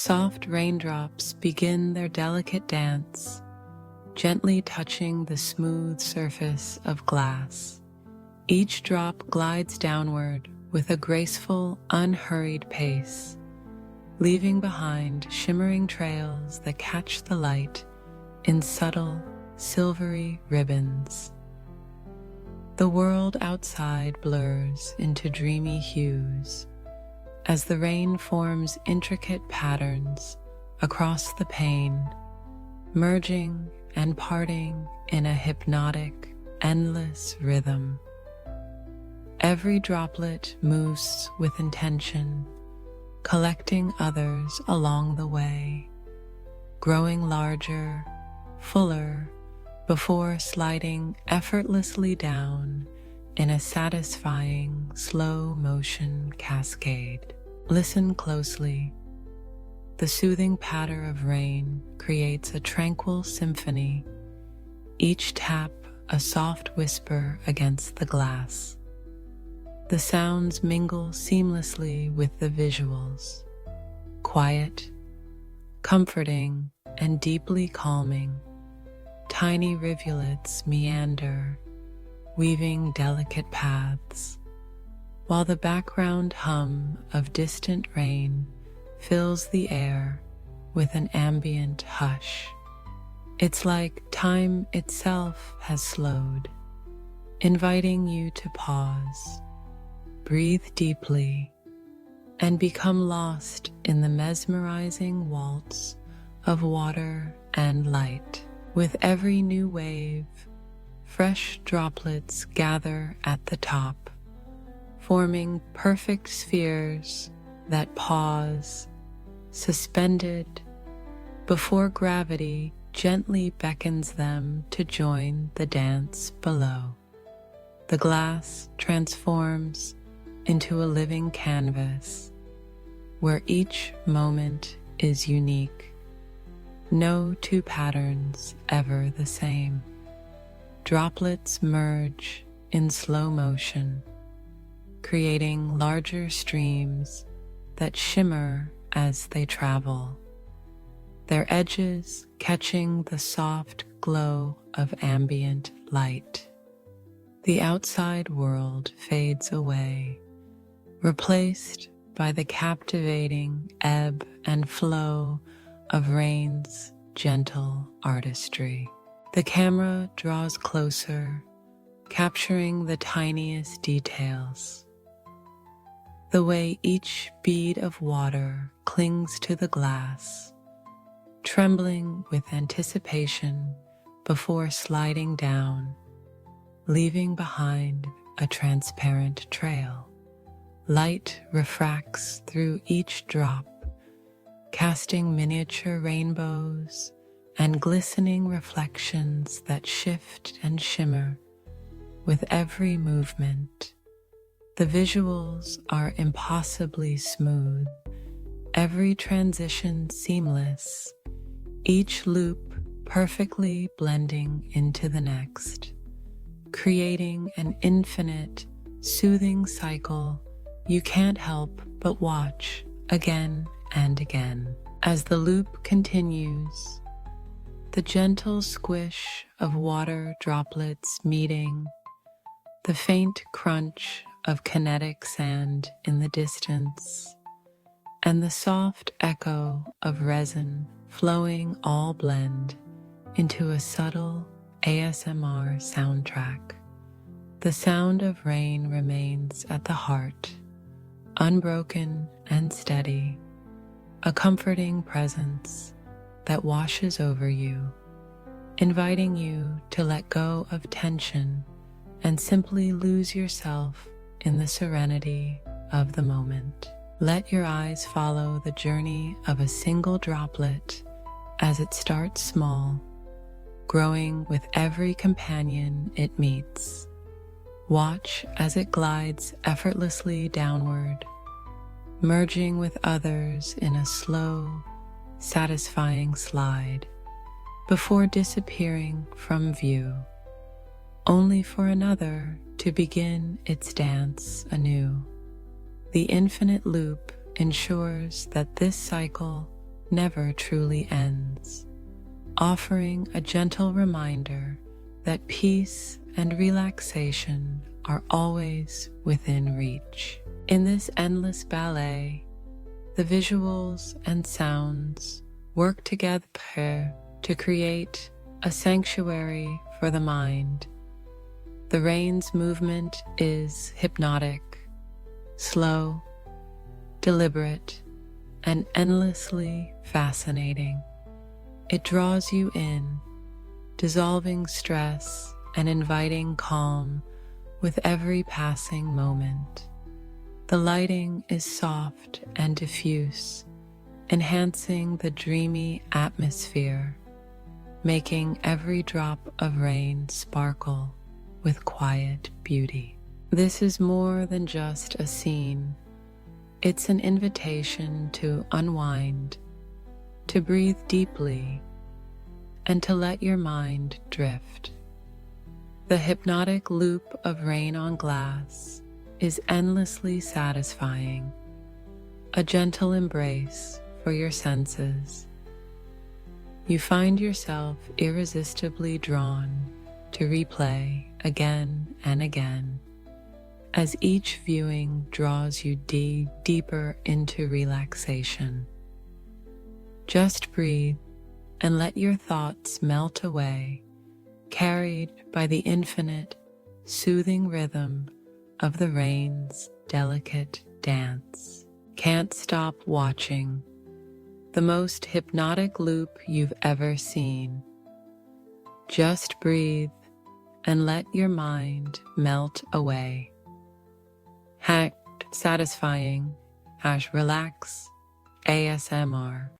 Soft raindrops begin their delicate dance, gently touching the smooth surface of glass. Each drop glides downward with a graceful, unhurried pace, leaving behind shimmering trails that catch the light in subtle, silvery ribbons. The world outside blurs into dreamy hues as the rain forms intricate patterns across the pane, merging and parting in a hypnotic, endless rhythm. Every droplet moves with intention, collecting others along the way, growing larger, fuller, before sliding effortlessly down in a satisfying slow motion cascade. Listen closely. The soothing patter of rain creates a tranquil symphony, each tap a soft whisper against the glass. The sounds mingle seamlessly with the visuals, quiet, comforting, and deeply calming. Tiny rivulets meander, weaving delicate paths, while the background hum of distant rain fills the air with an ambient hush. It's like time itself has slowed, inviting you to pause, breathe deeply, and become lost in the mesmerizing waltz of water and light. With every new wave, fresh droplets gather at the top, forming perfect spheres that pause, suspended, before gravity gently beckons them to join the dance below. The glass transforms into a living canvas where each moment is unique. No two patterns ever the same. Droplets merge in slow motion, creating larger streams that shimmer as they travel, their edges catching the soft glow of ambient light. The outside world fades away, replaced by the captivating ebb and flow of rain's gentle artistry. The camera draws closer, capturing the tiniest details. The way each bead of water clings to the glass, trembling with anticipation before sliding down, leaving behind a transparent trail. Light refracts through each drop, casting miniature rainbows and glistening reflections that shift and shimmer with every movement. The visuals are impossibly smooth, every transition seamless, each loop perfectly blending into the next, creating an infinite, soothing cycle you can't help but watch again and again. As the loop continues, the gentle squish of water droplets meeting, the faint crunch of kinetic sand in the distance, and the soft echo of resin flowing all blend into a subtle ASMR soundtrack. The sound of rain remains at the heart, unbroken and steady, a comforting presence that washes over you, inviting you to let go of tension and simply lose yourself in the serenity of the moment. Let your eyes follow the journey of a single droplet as it starts small, growing with every companion it meets. Watch as it glides effortlessly downward, merging with others in a slow, satisfying slide, before disappearing from view, only for another to begin its dance anew. The infinite loop ensures that this cycle never truly ends, offering a gentle reminder that peace and relaxation are always within reach. In this endless ballet, the visuals and sounds work together to create a sanctuary for the mind. The rain's movement is hypnotic, slow, deliberate, and endlessly fascinating. It draws you in, dissolving stress and inviting calm with every passing moment. The lighting is soft and diffuse, enhancing the dreamy atmosphere, making every drop of rain sparkle with quiet beauty. This is more than just a scene. It's an invitation to unwind, to breathe deeply, and to let your mind drift. The hypnotic loop of rain on glass is endlessly satisfying, a gentle embrace for your senses. You find yourself irresistibly drawn to replay again and again, as each viewing draws you deeper into relaxation. Just breathe and let your thoughts melt away, carried by the infinite, soothing rhythm of the rain's delicate dance. Can't stop watching. The most hypnotic loop you've ever seen. Just breathe and let your mind melt away. Satisfying / relax ASMR.